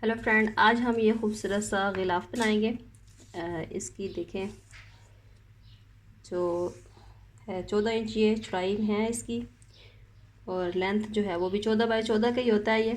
Hello friend, आज हम ये खूबसूरत सा गिलाफ बनाएंगे। इसकी देखें जो है 14 इंच ये चौड़ाई है इसकी, और लेंथ जो है वो भी 14 बाई 14 का ही होता है ये।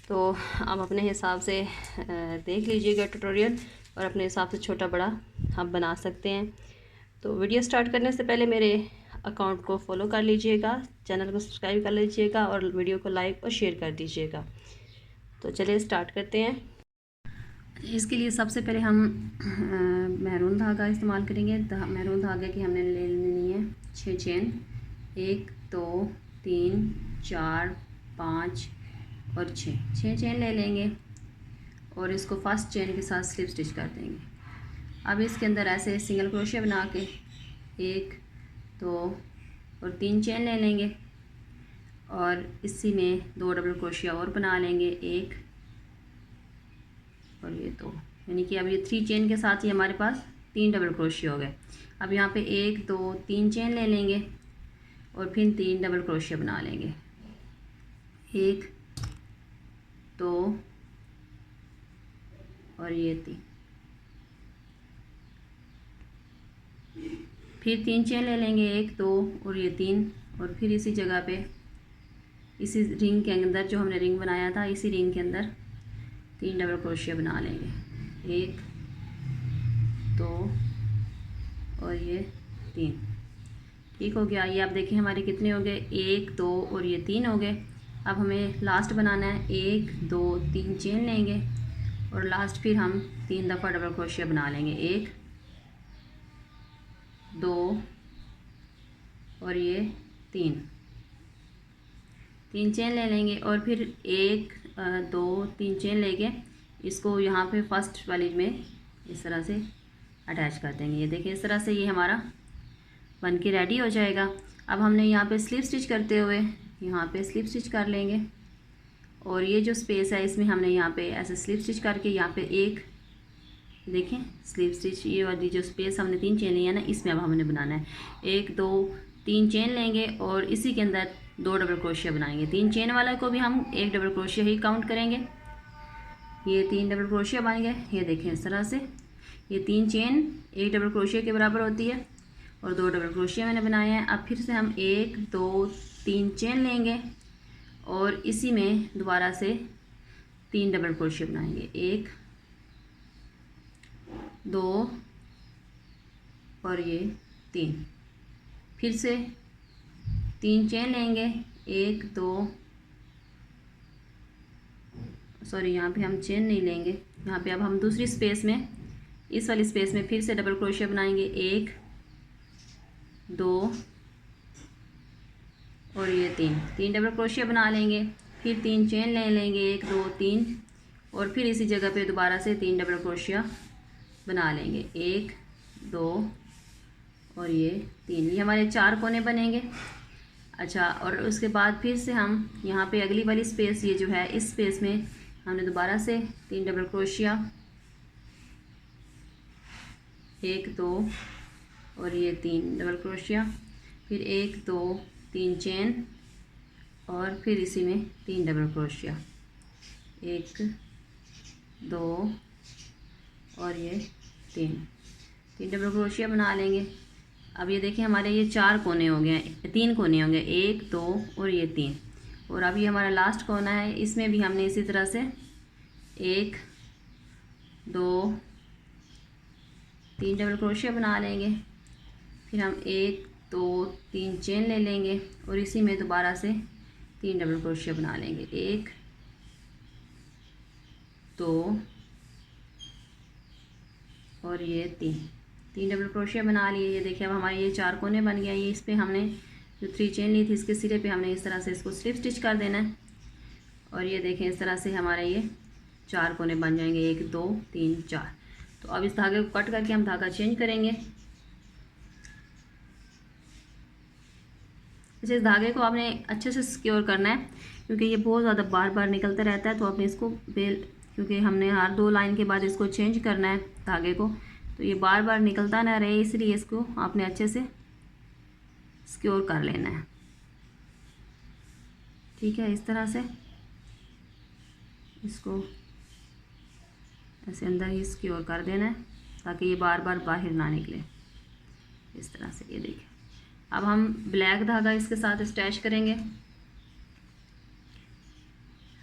तो आप अपने हिसाब से देख लीजिएगा ट्यूटोरियल, और अपने हिसाब से छोटा बड़ा हम बना सकते हैं। तो वीडियो स्टार्ट करने से पहले मेरे अकाउंट को फॉलो कर लीजिएगा, चैनल को सब्सक्राइब कर लीजिएगा और वीडियो को लाइक और शेयर कर दीजिएगा। तो चलिए स्टार्ट करते हैं। इसके लिए सबसे पहले हम महरून धागा इस्तेमाल करेंगे। महरून धागे की हमने ले लेनी है 6 चेन, 1 2 3 4 5 और 6 चेन ले लेंगे और इसको फर्स्ट चेन के साथ स्लिप स्टिच कर देंगे। अब इसके अंदर ऐसे सिंगल क्रोशिया बना के 1 2 और 3 चेन ले लेंगे और इसी में 2 डबल क्रोशिया और बना लेंगे, 1 और ये 2, यानी कि अब ये 3 चेन के साथ ही हमारे पास 3 डबल क्रोशिया हो गए। अब यहाँ पे 1 2 3 चेन ले लेंगे और फिर 3 डबल क्रोशिया बना लेंगे, 1 2 और ये 3, फिर 3 चेन ले लेंगे, 1 2 और ये 3, और फिर इसी जगह पे इसी रिंग के अंदर जो हमने रिंग बनाया था इसी रिंग के अंदर 3 डबल क्रोशिया बना लेंगे, 1 2 और ये 3। ठीक हो गया। ये आप देखें हमारे कितने हो गए, 1 2 और ये 3 हो गए। अब हमें लास्ट बनाना है, 1 2 3 चेन लेंगे और लास्ट फिर हम 3 दफ़ा डबल क्रोशिया बना लेंगे, 1 2 और ये 3 चेन ले लेंगे और फिर 1 2 3 चेन लेके इसको यहाँ पे फर्स्ट वाली में इस तरह से अटैच कर देंगे। ये देखिए इस तरह से ये हमारा बन के रेडी हो जाएगा। अब हमने यहाँ पे स्लिप स्टिच करते हुए यहाँ पे स्लिप स्टिच कर लेंगे और ये जो स्पेस है इसमें हमने यहाँ पे ऐसे स्लिप स्टिच करके यहाँ पे एक देखें स्लिप स्टिच, ये वाली जो स्पेस हमने 3 चेन ली है ना, इसमें अब हमने बनाना है 1 2 3 चेन लेंगे और इसी के अंदर 2 डबल क्रोशिया बनाएंगे। 3 चेन वाला को भी हम 1 डबल क्रोशिया ही काउंट करेंगे। ये 3 डबल क्रोशिया बन गए, ये देखें इस तरह से ये 3 चेन 1 डबल क्रोशिया के बराबर होती है और 2 डबल क्रोशिया मैंने बनाए हैं। अब फिर से हम 1 2 3 चेन लेंगे और इसी में दोबारा से 3 डबल क्रोशिया बनाएंगे, 1 2 और ये 3, फिर से 3 चेन लेंगे, 1 2 सॉरी यहाँ पे हम चेन नहीं लेंगे, यहाँ पे अब हम दूसरी स्पेस में इस वाली स्पेस में फिर से डबल क्रोशिया बनाएंगे, 1 2 और ये 3 डबल क्रोशिया बना लेंगे, फिर 3 चेन ले लेंगे, 1 2 3 और फिर इसी जगह पे दोबारा से 3 डबल क्रोशिया बना लेंगे, 1 2 और ये 3। ये हमारे 4 कोने बनेंगे। अच्छा, और उसके बाद फिर से हम यहाँ पे अगली वाली स्पेस ये जो है इस स्पेस में हमने दोबारा से 3 डबल क्रोशिया, 1 2 और ये 3 डबल क्रोशिया, फिर 1 2 3 चेन और फिर इसी में 3 डबल क्रोशिया, 1 2 और ये 3 डबल क्रोशिया बना लेंगे। अब ये देखिए हमारे ये 4 कोने हो गए, 3 कोने हो गए, 1 2 और ये 3, और अब ये हमारा लास्ट कोना है, इसमें भी हमने इसी तरह से 1 2 3 डबल क्रोशिया बना लेंगे, फिर हम 1 2 3 चेन ले लेंगे और इसी में दोबारा से 3 डबल क्रोशिया बना लेंगे, 1 2 और ये 3 डबल क्रोशिया बना लिए। ये देखिए अब हमारे ये 4 कोने बन गया। ये इस पर हमने जो 3 चेन ली थी इसके सिरे पे हमने इस तरह से इसको स्लिप स्टिच कर देना है और ये देखें इस तरह से हमारे ये 4 कोने बन जाएंगे, 1 2 3 4। तो अब इस धागे को कट करके हम धागा चेंज करेंगे। इस धागे को आपने अच्छे से सिक्योर करना है क्योंकि ये बहुत ज़्यादा बार बार निकलता रहता है। तो आपने इसको क्योंकि हमने हर 2 लाइन के बाद इसको चेंज करना है धागे को, तो ये बार बार निकलता ना रहे, इसलिए इसको आपने अच्छे से सिक्योर कर लेना है। ठीक है, इस तरह से इसको ऐसे अंदर ही इसकी ओर कर देना है ताकि ये बार बार बाहर ना निकले। इस तरह से ये देखिए। अब हम ब्लैक धागा इसके साथ अटैच करेंगे।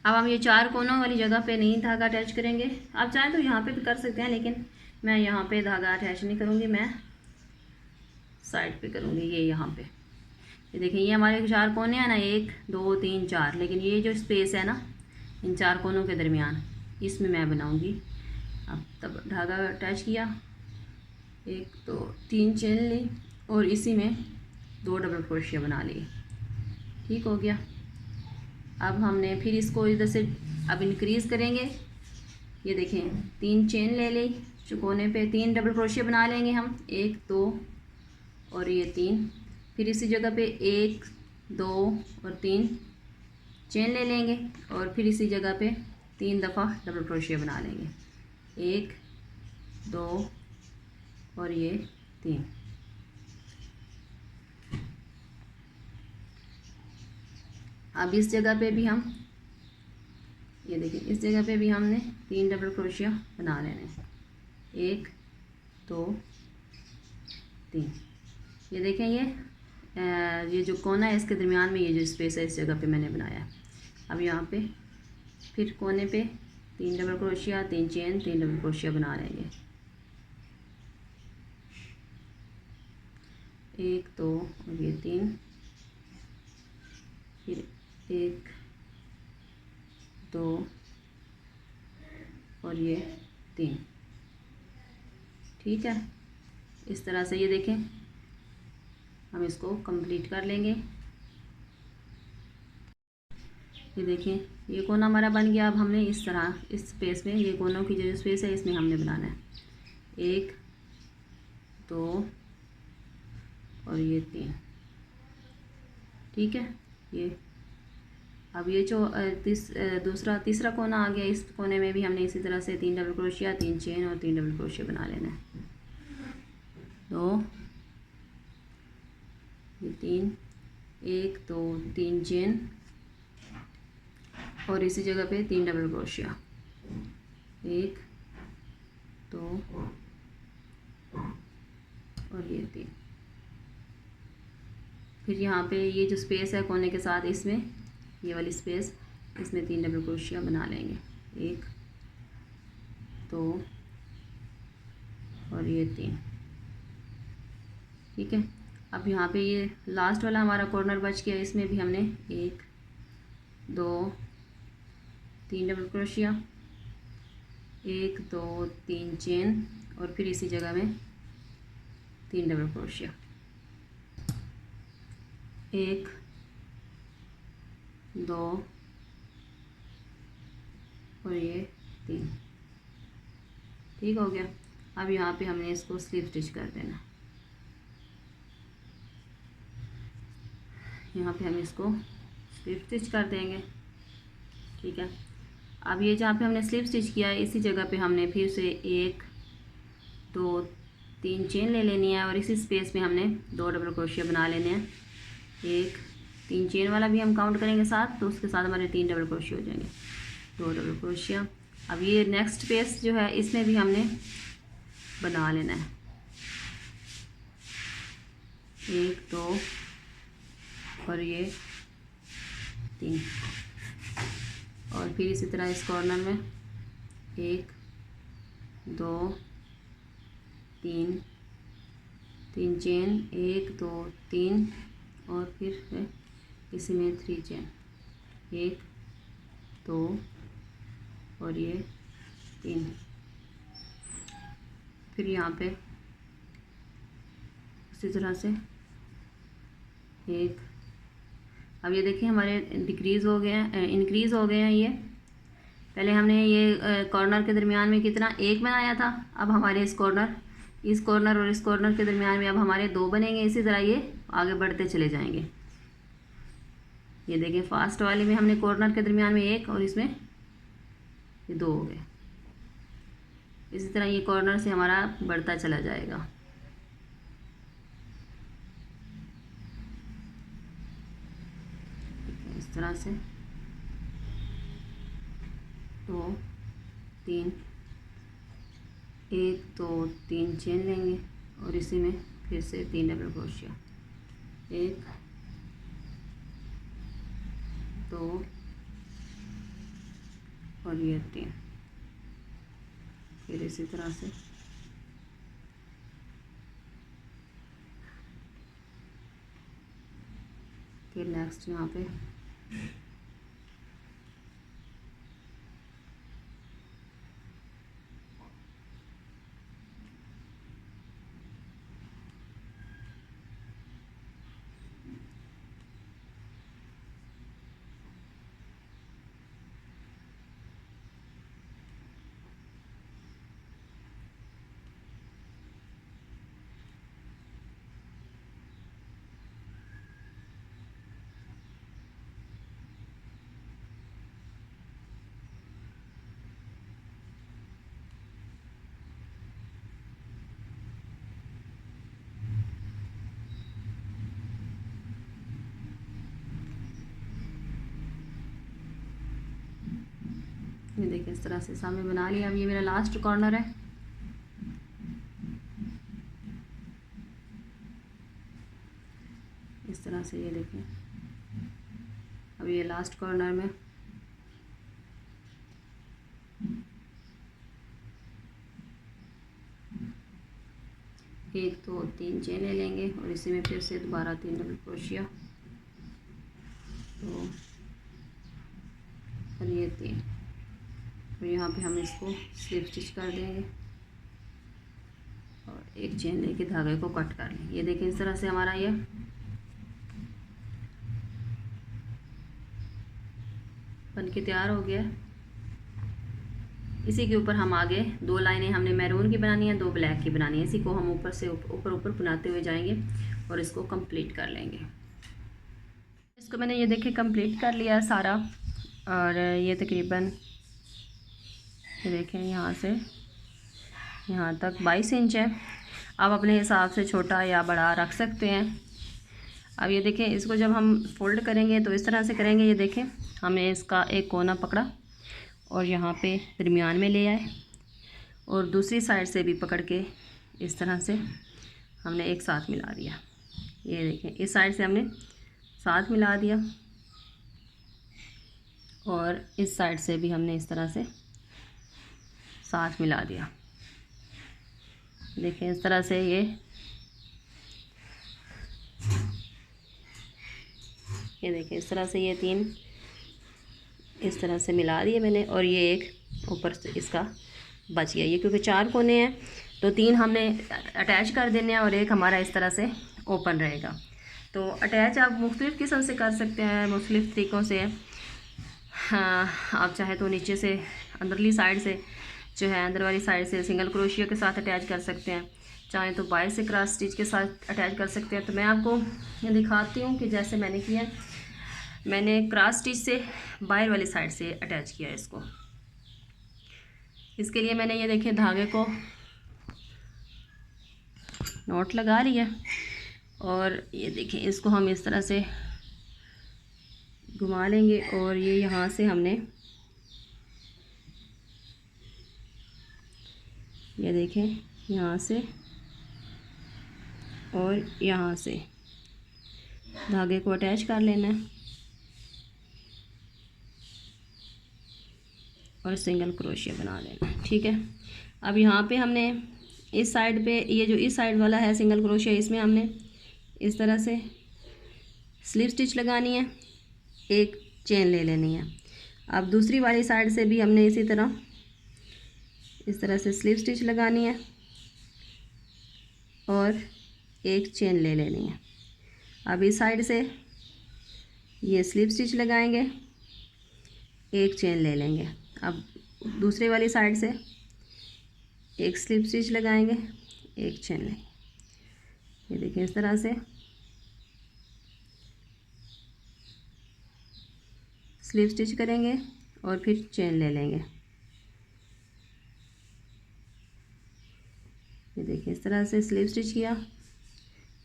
अब हम ये 4 कोनों वाली जगह पे नहीं धागा अटैच करेंगे। आप चाहें तो यहाँ पे भी कर सकते हैं, लेकिन मैं यहाँ पे धागा अटैच नहीं करूँगी, मैं साइड पे करूँगी। ये यहाँ पे ये देखिए, ये हमारे 4 कोने हैं ना, 1 2 3 4, लेकिन ये जो स्पेस है ना इन 4 कोनों के दरमियान, इसमें मैं बनाऊँगी। अब तब धागा अटैच किया, 1 2 3 चेन ली और इसी में 2 डबल क्रोशिया बना लिए। ठीक हो गया। अब हमने फिर इसको इधर से अब इंक्रीज़ करेंगे। ये देखें, 3 चेन ले ली, कोने पे 3 डबल क्रोशिया बना लेंगे हम, 1 2 और ये 3। फिर इसी जगह पे 1 2 और 3 चेन ले लेंगे और फिर इसी जगह पे 3 दफ़ा डबल क्रोशिया बना लेंगे, 1 2 और ये 3। अब इस जगह पे भी हम ये देखिए, इस जगह पे भी हमने 3 डबल क्रोशिया बना लेने, 1 2 3। ये देखें, ये जो कोना है इसके दरमियान में ये जो स्पेस है इस जगह पे मैंने बनाया। अब यहाँ पे फिर कोने पे 3 double crochet, 3 chain, 3 double crochet बना लेंगे, 1 2 और ये 3, फिर 1 2 और ये 3। ठीक है, इस तरह से ये देखें हम इसको कंप्लीट कर लेंगे। ये देखें, ये कोना हमारा बन गया। अब हमने इस तरह इस स्पेस में, ये कोनों की जो स्पेस है इसमें हमने बनाना है, 1 2 और ये 3। ठीक है, ये अब ये जो तीसरा कोना आ गया, इस कोने में भी हमने इसी तरह से 3 डबल क्रोशिया, 3 चेन और 3 डबल क्रोशिया बना लेना है। 2 ये 3, 1 2 3 चेन और इसी जगह पे 3 डबल क्रोशिया, 1 2 और ये 3। फिर यहाँ पे ये जो स्पेस है कोने के साथ, इसमें ये वाली स्पेस, इसमें 3 डबल क्रोशिया बना लेंगे, 1 2 और ये 3। ठीक है, अब यहाँ पे ये लास्ट वाला हमारा कॉर्नर बच गया, इसमें भी हमने 1 2 3 डबल क्रोशिया, 1 2 3 चेन और फिर इसी जगह में 3 डबल क्रोशिया, 1 2 और ये 3। ठीक हो गया। अब यहाँ पे हमने इसको स्लिप स्टिच कर देना। यहाँ पे हम इसको स्लिप स्टिच कर देंगे। ठीक है, अब ये जहाँ पे हमने स्लिप स्टिच किया है इसी जगह पे हमने फिर से 1 2 3 चेन ले लेनी है और इसी स्पेस में हमने 2 डबल क्रोशिया बना लेने हैं। 1 3 चेन वाला भी हम काउंट करेंगे साथ, तो उसके साथ हमारे 3 डबल क्रोशिया हो जाएंगे, 2 डबल क्रोशिया। अब ये नेक्स्ट स्पेस जो है इसमें भी हमने बना लेना है, 1 2 और ये 3 और फिर इसी तरह इस कॉर्नर में 1 2 3 3 चेन, 1 2 3 और फिर इसी में 3 चेन, 1 2 और ये 3। फिर यहाँ पे उसी तरह से 1। अब ये देखिए हमारे डिक्रीज़ हो गए हैं, इंक्रीज़ हो गए हैं। ये पहले हमने ये कॉर्नर के दरमियान में कितना 1 बनाया था, अब हमारे इस कॉर्नर और इस कॉर्नर के दरमियान में अब हमारे 2 बनेंगे। इसी तरह ये आगे बढ़ते चले जाएंगे। ये देखिए फास्ट वाले में हमने कॉर्नर के दरमियान में 1 और इसमें ये 2 हो गए। इसी तरह ये कॉर्नर से हमारा बढ़ता चला जाएगा। इस तरह से 2 3 1 2 3 चेन लेंगे और इसी में फिर से 3 डबल क्रोशिया, 1 2 और ये 3, फिर इसी तरह से फिर नेक्स्ट यहाँ पे ये देखिए इस तरह से सामने बना लिया। अब ये मेरा लास्ट कॉर्नर है, इस तरह से ये देखिए। अब ये लास्ट कॉर्नर में एक दो तीन चेन ले लेंगे और इसी में फिर से दोबारा 3 डबल क्रोशिया, तो और ये 3, और यहाँ पे हम इसको स्लिप स्टिच कर देंगे और एक चेन लेके धागे को कट कर लेंगे। ये देखिए इस तरह से हमारा ये बन के तैयार हो गया। इसी के ऊपर हम आगे 2 लाइनें हमने मैरून की बनानी है, 2 ब्लैक की बनानी है। इसी को हम ऊपर से ऊपर बनाते हुए जाएंगे और इसको कंप्लीट कर लेंगे। इसको मैंने ये देखिए कंप्लीट कर लिया है सारा, और ये तकरीबन ये देखें यहाँ से यहाँ तक 22 इंच है। आप अपने हिसाब से छोटा या बड़ा रख सकते हैं। अब ये देखें, इसको जब हम फोल्ड करेंगे तो इस तरह से करेंगे। ये देखें, हमने इसका एक कोना पकड़ा और यहाँ पे दरमियान में ले आए और दूसरी साइड से भी पकड़ के इस तरह से हमने एक साथ मिला दिया। ये देखें, इस साइड से हमने साथ मिला दिया और इस साइड से भी हमने इस तरह से साथ मिला दिया। देखें इस तरह से ये देखें इस तरह से ये 3 इस तरह से मिला दिए मैंने, और ये एक ऊपर से इसका बच गया। ये क्योंकि 4 कोने हैं तो 3 हमने अटैच कर देने हैं और एक हमारा इस तरह से ओपन रहेगा। तो अटैच आप मुख्तलिफ़ किस्म से कर सकते हैं, मुख्तलिफ़ तरीक़ों से। हाँ, आप चाहे तो नीचे से अंदरली साइड से जो है, अंदर वाली साइड से सिंगल क्रोशिया के साथ अटैच कर सकते हैं, चाहे तो बाहर से क्रॉस स्टिच के साथ अटैच कर सकते हैं। तो मैं आपको ये दिखाती हूँ कि जैसे मैंने किया, मैंने क्रॉस स्टिच से बाहर वाली साइड से अटैच किया इसको। इसके लिए मैंने ये देखिए धागे को नॉट लगा लिया और ये देखिए इसको हम इस तरह से घुमा लेंगे और ये यहाँ से हमने ये देखें यहाँ से और यहाँ से धागे को अटैच कर लेना है और सिंगल क्रोशिया बना लेना है। ठीक है, अब यहाँ पे हमने इस साइड पे, ये जो इस साइड वाला है सिंगल क्रोशिया, इसमें हमने इस तरह से स्लिप स्टिच लगानी है, एक चेन ले लेनी है। अब दूसरी वाली साइड से भी हमने इसी तरह इस तरह से स्लिप स्टिच लगानी है और एक चेन ले लेनी है। अब इस साइड से ये स्लिप स्टिच लगाएंगे, एक चेन ले लेंगे। अब दूसरे वाली साइड से एक स्लिप स्टिच लगाएंगे, एक चेन लेंगे। ये देखिए इस तरह से स्लिप स्टिच करेंगे और फिर चेन ले लेंगे। ये देखिए इस तरह से स्लिप स्टिच किया,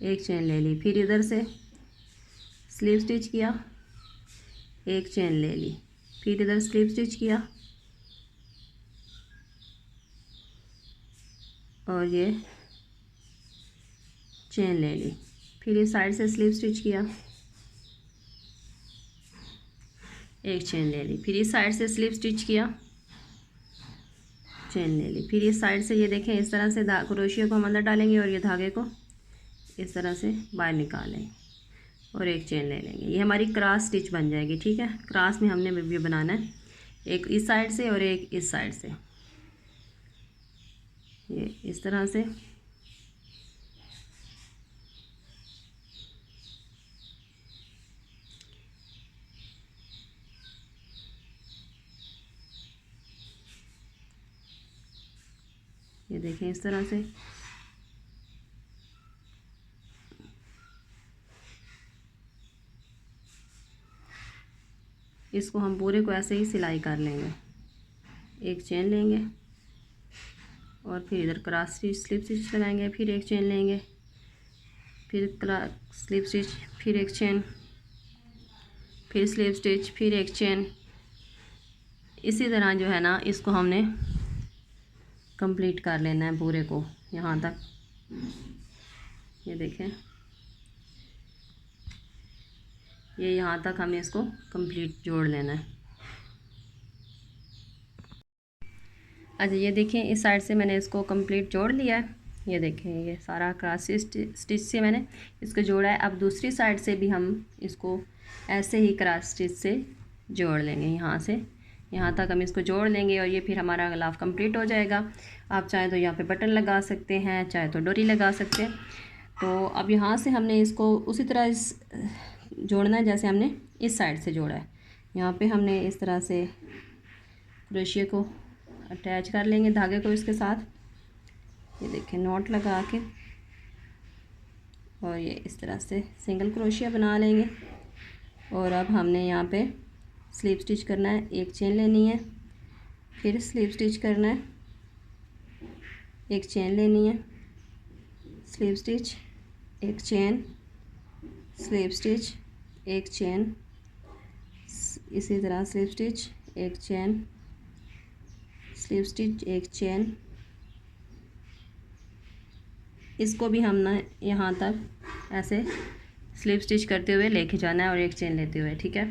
एक चेन ले ली, फिर इधर से स्लिप स्टिच किया, एक चेन ले ली, फिर इधर स्लिप स्टिच किया, और ये चेन ले ली। फिर इस साइड से स्लिप स्टिच किया, एक चेन ले ली। फिर इस साइड से स्लिप स्टिच किया, चेन ले ली। फिर इस साइड से ये देखें इस तरह से क्रोशिया को हम अंदर डालेंगे और ये धागे को इस तरह से बाहर निकालेंगे और एक चेन ले लेंगे। ये हमारी क्रॉस स्टिच बन जाएगी। ठीक है, क्रॉस में हमने भी बनाना है, एक इस साइड से और एक इस साइड से, ये इस तरह से। ये देखें इस तरह से। इसको हम पूरे को ऐसे ही सिलाई कर लेंगे। एक चेन लेंगे और फिर इधर क्रॉस स्टिच स्लिप स्टिच लगाएंगे, फिर एक चेन लेंगे, फिर स्लिप स्टिच, फिर एक चेन, फिर स्लिप स्टिच, फिर एक चेन। इसी तरह जो है ना इसको हमने कंप्लीट कर लेना है पूरे को यहाँ तक। ये देखें, ये यहाँ तक हमें इसको कंप्लीट जोड़ लेना है। अच्छा ये देखें इस साइड से मैंने इसको कंप्लीट जोड़ लिया है। ये देखें ये सारा क्रॉस स्टिच से मैंने इसको जोड़ा है। अब दूसरी साइड से भी हम इसको ऐसे ही क्रॉस स्टिच से जोड़ लेंगे। यहाँ से यहाँ तक हम इसको जोड़ लेंगे और ये फिर हमारा गलाफ कंप्लीट हो जाएगा। आप चाहें तो यहाँ पे बटन लगा सकते हैं, चाहे तो डोरी लगा सकते हैं। तो अब यहाँ से हमने इसको उसी तरह जोड़ना है जैसे हमने इस साइड से जोड़ा है। यहाँ पे हमने इस तरह से क्रोशिया को अटैच कर लेंगे धागे को इसके साथ। ये देखें नॉट लगा के और ये इस तरह से सिंगल क्रोशिया बना लेंगे। और अब हमने यहाँ पे स्लिप स्टिच करना है, एक चेन लेनी है, फिर स्लिप स्टिच करना है, एक चेन लेनी है, स्लिप स्टिच, एक चेन, स्लिप स्टिच, एक चेन, इसी तरह स्लिप स्टिच, एक चेन, स्लिप स्टिच, एक चेन। इसको भी हम ना यहाँ तक ऐसे स्लिप स्टिच करते हुए लेके जाना है और एक चेन लेते हुए। ठीक है,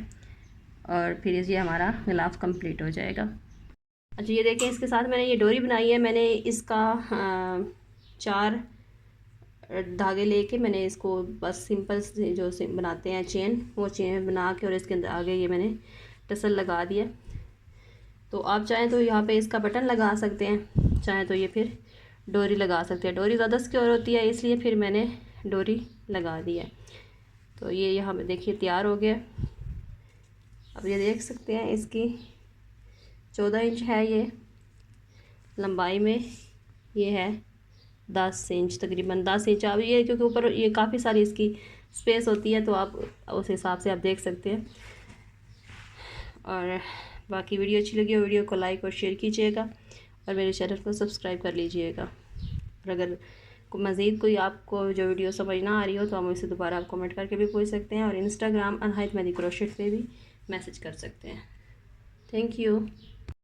और फिर ये हमारा गलाफ कंप्लीट हो जाएगा। अच्छा ये देखें इसके साथ मैंने ये डोरी बनाई है। मैंने इसका 4 धागे लेके मैंने इसको बस सिंपल जो बनाते हैं चेन, वो चेन बना के और इसके अंदर आगे ये मैंने टसल लगा दिया। तो आप चाहें तो यहाँ पे इसका बटन लगा सकते हैं, चाहें तो ये फिर डोरी लगा सकते हैं। डोरी ज़्यादा सिक्योर होती है इसलिए फिर मैंने डोरी लगा दी है। तो ये यहाँ पे देखिए तैयार हो गया। अब ये देख सकते हैं इसकी 14 इंच है ये लंबाई में, ये है 10 इंच, तकरीबन 10 इंच। अब ये क्योंकि ऊपर ये काफ़ी सारी इसकी स्पेस होती है तो आप उस हिसाब से आप देख सकते हैं। और बाकी वीडियो अच्छी लगी हो वीडियो को लाइक और शेयर कीजिएगा और मेरे चैनल को सब्सक्राइब कर लीजिएगा। और अगर मज़ीद कोई आपको जो वीडियो समझ ना आ रही हो तो हम इसे दोबारा आप कमेंट करके भी पूछ सकते हैं और इंस्टाग्राम अनहाइद मेहंदी क्रोशेट पे भी मैसेज कर सकते हैं। Thank you.